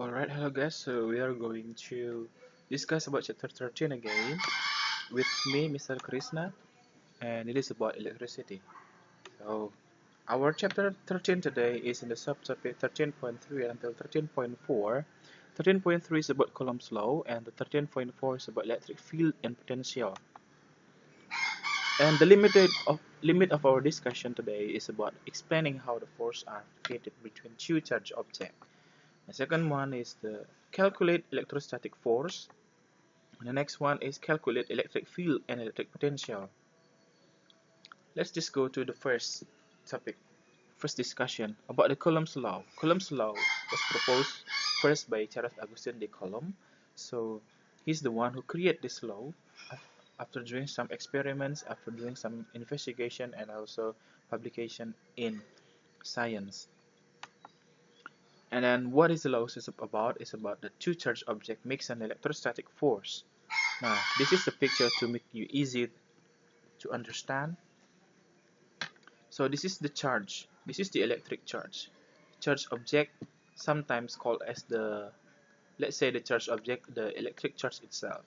Alright, hello guys. So we are going to discuss about chapter 13 again with me, Mr. Krishna, and it is about electricity. So our chapter 13 today is in the subtopic 13.3 until 13.4. 13.3 is about Coulomb's law, and the 13.4 is about electric field and potential. And the limit of our discussion today is about explaining how the forces are created between two charged objects. The second one is the calculate electrostatic force. And the next one is calculate electric field and electric potential. Let's just go to the first topic, first discussion about the Coulomb's law. Coulomb's law was proposed first by Charles Augustin de Coulomb. So he's the one who created this law after doing some experiments, after doing some investigation, and also publication in science. And then what is the law is about? It's about the two charged object makes an electrostatic force. Now this is the picture to make you easy to understand. So this is the charge. This is the electric charge. Charge object, sometimes called as the, let's say the charge object, the electric charge itself.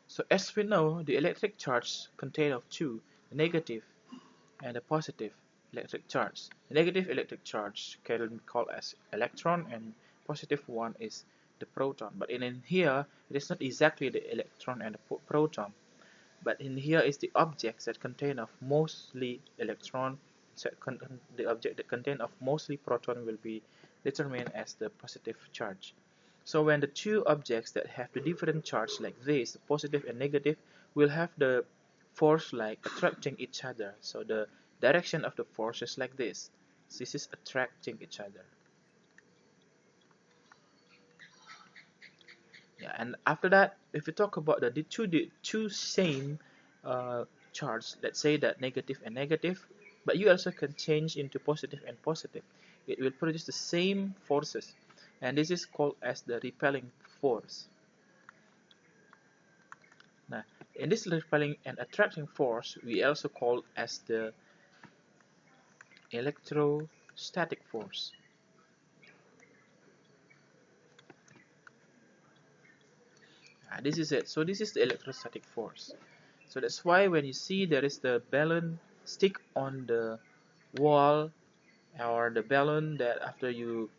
So as we know, the electric charge contains of two, the negative and the positive electric charge. The negative electric charge can be called as electron, and positive one is the proton. But in here, it is not exactly the electron and the proton. But in here is the objects that contain of mostly electron. The object that contain of mostly proton will be determined as the positive charge. So when the two objects that have the different charge like this, positive and negative, will have the force like attracting each other. So the direction of the force is like this. This is attracting each other. Yeah, and after that, if we talk about the two same charge, let's say that negative and negative, but you also can change into positive and positive. It will produce the same forces, and this is called as the repelling force. Now, in this repelling and attracting force, we also call as the electrostatic force. This is it. So this is the electrostatic force. So that's why when you see there is the balloon stick on the wall, or the balloon that after you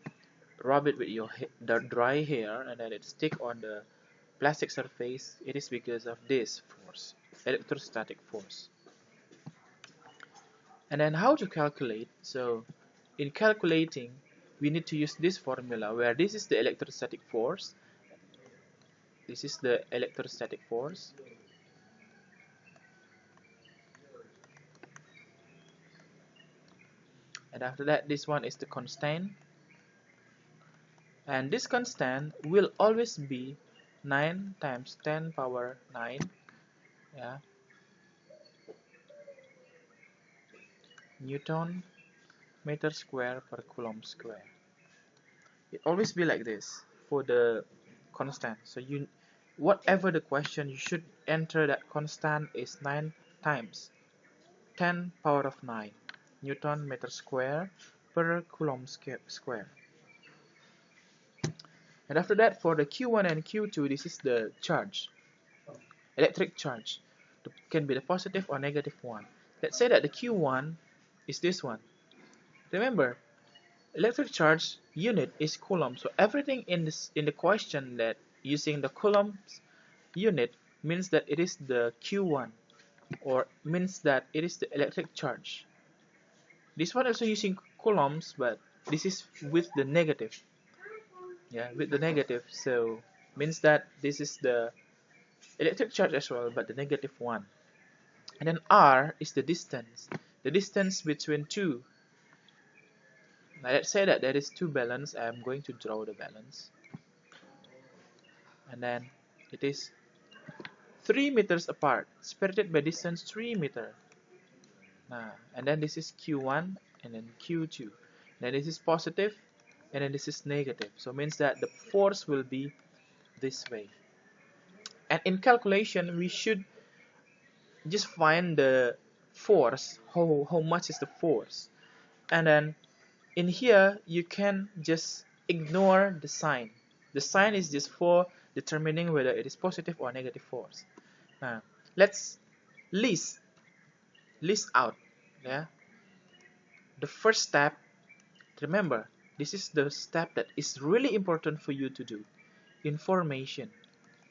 rub it with your the dry hair and then it stick on the plastic surface, it is because of this force, electrostatic force. And then how to calculate? So in calculating, we need to use this formula where this is the electrostatic force, this is the electrostatic force, and after that this one is the constant, and this constant will always be 9 times 10 power 9, yeah, Newton meter square per Coulomb square. It always be like this for the constant. So you, whatever the question, you should enter that constant is 9 times 10 power of 9 Newton meter square per Coulomb square. And after that, for the Q1 and Q2, this is the charge, electric charge. It can be the positive or negative one. Let's say that the Q1 is this one. Remember, electric charge unit is Coulomb. So everything in the question that using the Coulomb's unit means that it is the Q1, or means that it is the electric charge. This one also using Coulombs, but this is with the negative. Yeah, with the negative. So means that this is the electric charge as well, but the negative one. And then R is the distance. The distance between two. Now let's say that there is two balance. I am going to draw the balance. And then it is 3 meters apart, separated by distance 3 meter. And then this is Q1 and then Q2. Then this is positive and then this is negative. So it means that the force will be this way. And in calculation, we should just find the force, how much is the force. And then in here you can just ignore the sign. The sign is just for determining whether it is positive or negative force. Now let's list out, yeah, the first step. Remember, this is the step that is really important for you to do. Information.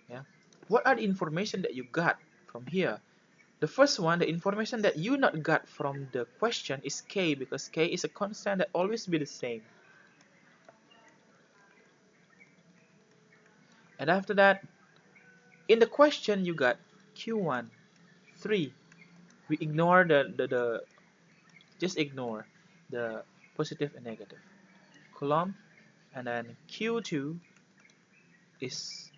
Yeah, what are the information that you got from here? The first one, the information that you not got from the question is K, because K is a constant that always be the same. And after that, in the question you got Q1, 3. We ignore just ignore the positive and negative. Coulomb, and then Q2 is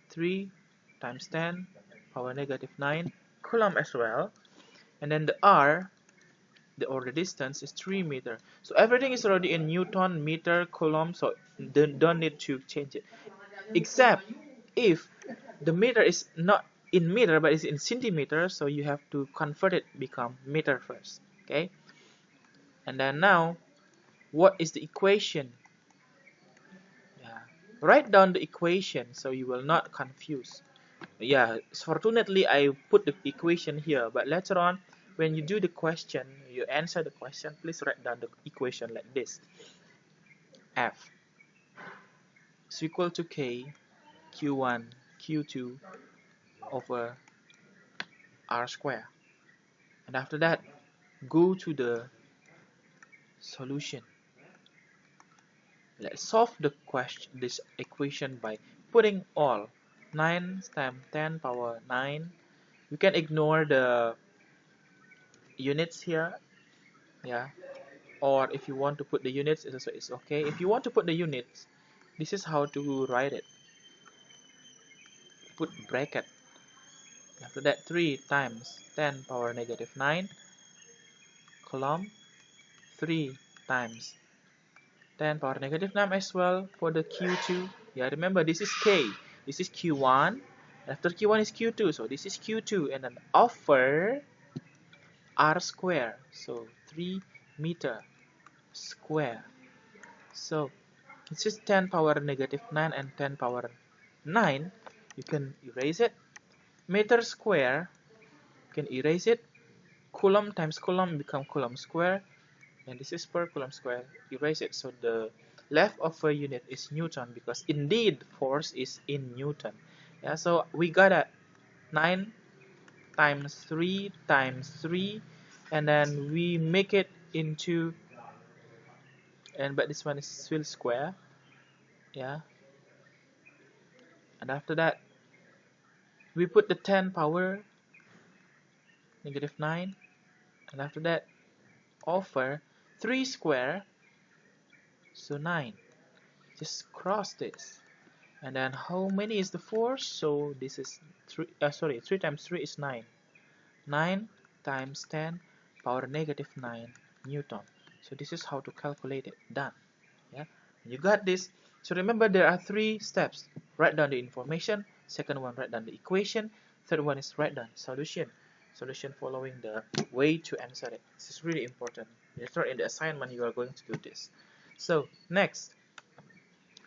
3 times 10 power negative 9 Coulomb as well. And then the R, the distance is 3 meter. So everything is already in Newton, meter, Coulomb, so don't need to change it. Except if the meter is not in meter but is in centimeter, so you have to convert it become meter first. Okay. And then now, what is the equation? Yeah. Write down the equation so you will not confuse. Yeah, fortunately I put the equation here, but later on when you do the question, you answer the question, please write down the equation like this. F is equal to K Q1 Q2 over R square. And after that, go to the solution. Let's solve this equation by putting all 9 times 10 power 9. You can ignore the units here, yeah, or if you want to put the units, it's okay. If you want to put the units, this is how to write it. Put bracket. After that, 3 times 10 power negative 9 Coulomb, 3 times 10 power negative 9 as well for the Q2. Yeah, remember this is K, this is Q1, after Q1 is Q2, so this is Q2, and then over R square, so 3 meter square. So this is 10 power negative 9 and 10 power 9. You can erase it. Meter square, you can erase it. Coulomb times Coulomb become Coulomb square, and this is per Coulomb square. Erase it. So the leftover unit is Newton, because indeed force is in Newton. Yeah, so we got a 9 times 3 times 3, and then we make it into, but this one is still square, yeah. And after that, we put the 10 power negative 9, and after that over 3 square, so 9. Just cross this, and then how many is the force? So this is 3 3 times 3 is 9. 9 times 10 power negative 9 Newton. So this is how to calculate it. Done. Yeah, you got this. So remember, there are 3 steps. Write down the information. Second one, write down the equation. Third one is write down solution. Solution following the way to answer it. This is really important. Later in the assignment, you are going to do this. So next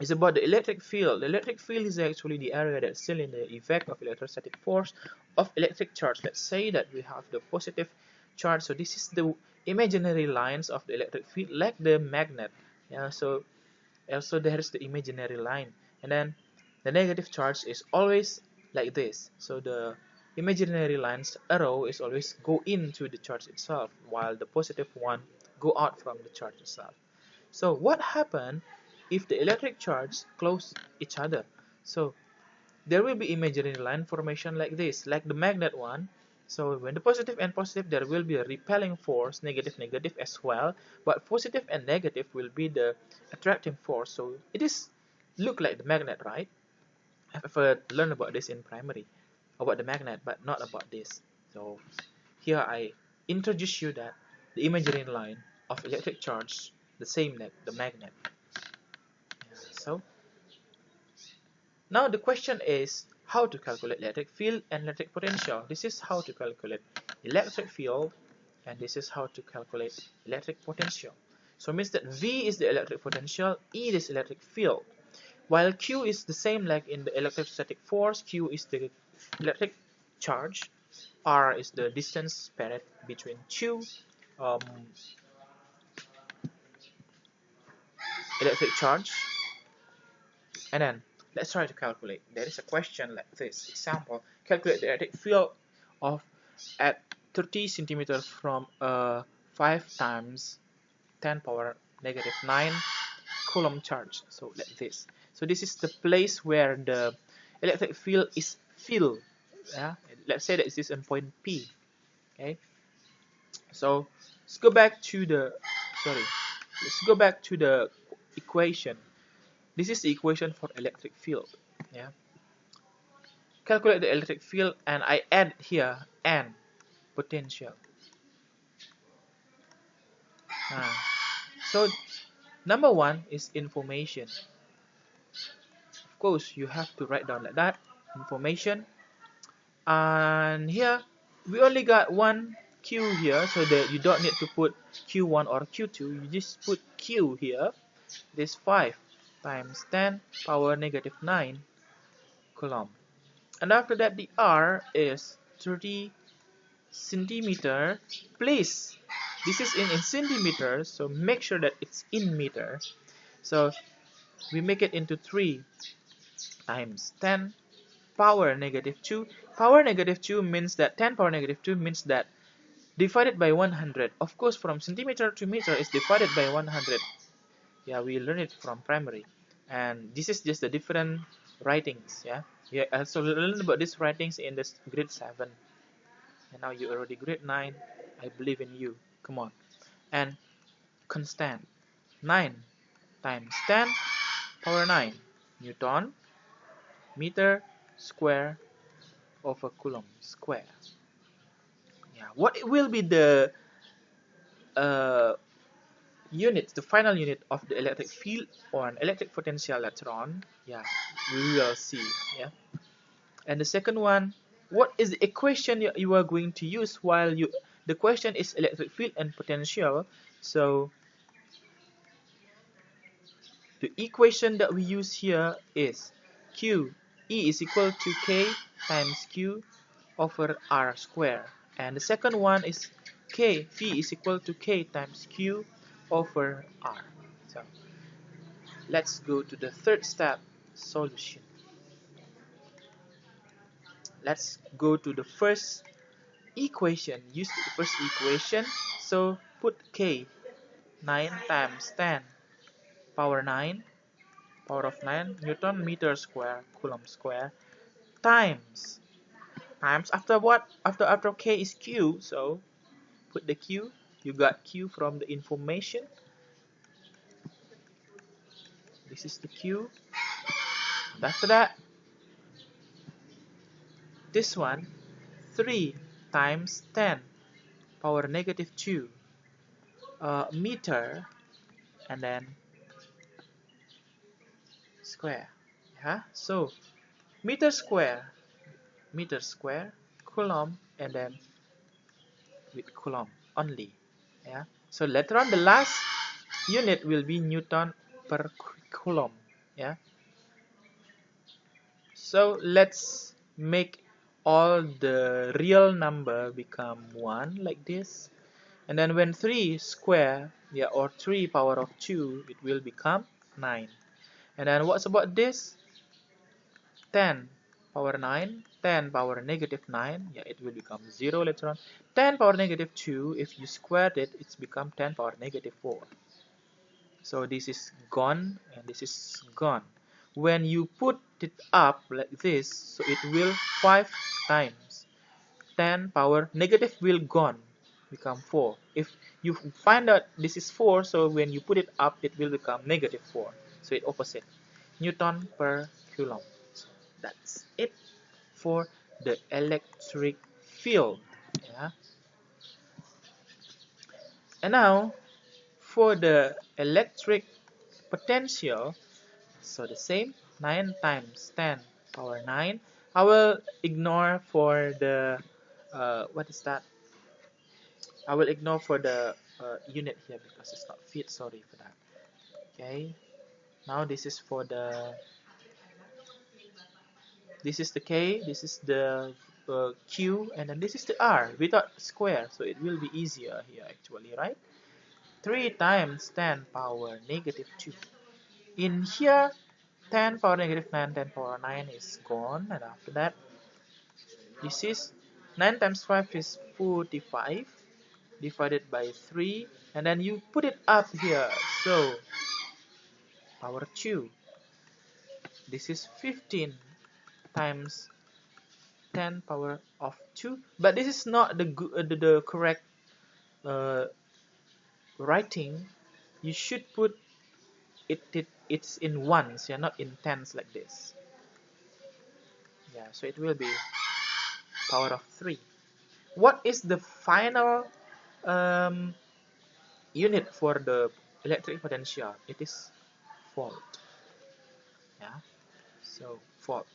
is about the electric field. The electric field is actually the area that's still in the effect of electrostatic force of electric charge. Let's say that we have the positive charge. So this is the imaginary lines of the electric field, like the magnet. Yeah, so also there's the imaginary line, and then the negative charge is always like this. So the imaginary line's arrow is always go into the charge itself, while the positive one go out from the charge itself. So what happens if the electric charge close each other? So there will be imaginary line formation like this, like the magnet one. So when the positive and positive, there will be a repelling force, negative negative as well, but positive and negative will be the attracting force. So it is look like the magnet, right? I've ever learned about this in primary, about the magnet, but not about this. So here I introduce you that the imaginary line of electric charge, the same like the magnet. So now the question is how to calculate electric field and electric potential. This is how to calculate electric field, and this is how to calculate electric potential. So it means that V is the electric potential, E is electric field, while Q is the same like in the electrostatic force. Q is the electric charge, R is the distance separated between two um, electric charge. And then let's try to calculate. There is a question like this. Example, calculate the electric field of at 30 centimeters from a 5 times 10 power negative 9 Coulomb charge. So like this. So this is the place where the electric field is filled. Yeah? Let's say that this is in point P. Okay. So let's go back to the equation. This is the equation for electric field. Yeah. Calculate the electric field, and I add here N potential. So number one is information. Of course, you have to write down like that, information. And here we only got one Q here, so that you don't need to put Q1 or Q2. You just put Q here. This 5 times 10 power negative 9 Coulomb. And after that, the R is 30 centimeter. Please, this is in centimeters, so make sure that it's in meter. So we make it into 3 times 10 power negative 2. Power negative 2 means that 10 power negative 2 means that divided by 100. Of course, from centimeter to meter is divided by 100. Yeah, we learned it from primary. And this is just the different writings. Yeah, also learned about these writings in this grade 7. And now you already grade 9. I believe in you. Come on. And constant. 9 times 10 power 9 Newton meter square over Coulomb square. Yeah, what will be the unit, the final unit of the electric field or an electric potential later on? Yeah, we will see. Yeah, and the second one, what is the equation you are going to use while the question is electric field and potential? So the equation that we use here is Q E is equal to K times Q over R square. And the second one is K, V is equal to K times Q over R. So let's go to the third step, solution. Let's go to the first equation. Use the first equation. So put K, 9 times 10 power 9, power of 9, Newton meter square, Coulomb square, times after what? After K is Q, so put the Q. You got Q from the information. This is the Q. And after that, this one, 3 times 10 power negative 2 meter, and then square. Yeah, so meter square, Coulomb, and then with Coulomb only. Yeah, so later on the last unit will be Newton per Coulomb. Yeah, so let's make all the real number become 1 like this. And then when 3 square, yeah, or 3 power of 2, it will become 9. And then what's about this? 10 power 9, 10 power negative 9, yeah, it will become 0 later on. 10 power negative 2, if you squared it, it's become 10 power negative 4. So this is gone, and this is gone. When you put it up like this, so it will 5 times 10 power negative will gone, become 4. If you find out this is 4, so when you put it up, it will become negative 4. So it opposite. Newton per Coulomb. So that's it for the electric field. Yeah. And now for the electric potential, so the same, 9 times 10 power 9. I will ignore for the what is that? I will ignore for the unit here because it's not fit. Sorry for that. Okay. Now this is for the. This is the K. This is the Q, and then this is the R without square. So it will be easier here actually, right? 3 times 10 power negative 2. In here, 10 power negative 9, 10 power 9 is gone, and after that, this is 9 times 5 is 45 divided by 3, and then you put it up here, so power 2. This is 15 times 10 power of 2, but this is not the correct uh, writing. You should put it's in ones, yeah, not in tens like this. Yeah, so it will be power of 3. What is the final um, unit for the electric potential? It is volt. Yeah, so volt.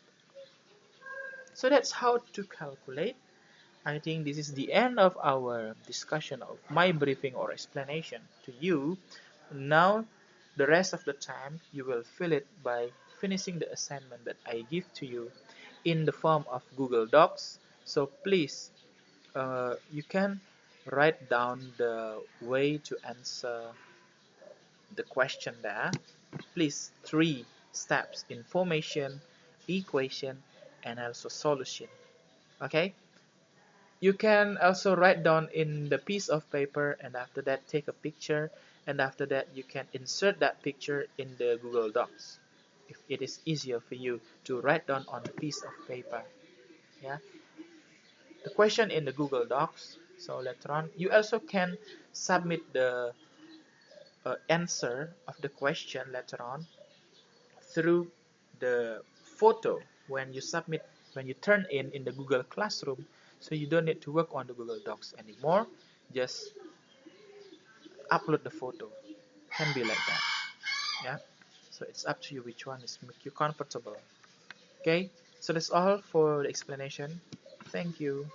So that's how to calculate. I think this is the end of our discussion of my briefing or explanation to you. Now, the rest of the time, you will fill it by finishing the assignment that I give to you in the form of Google Docs. So please, you can write down the way to answer the question there. Please, 3 steps: information, equation, and also solution. Okay? You can also write down in the piece of paper, and after that take a picture, and after that you can insert that picture in the Google Docs if it is easier for you to write down on a piece of paper. Yeah, the question in the Google Docs. So later on you also can submit the answer of the question later on through the photo when you submit, when you turn in the Google Classroom. So you don't need to work on the Google Docs anymore. Just upload the photo. Can be like that. Yeah. So it's up to you which one is make you comfortable. Okay. So that's all for the explanation. Thank you.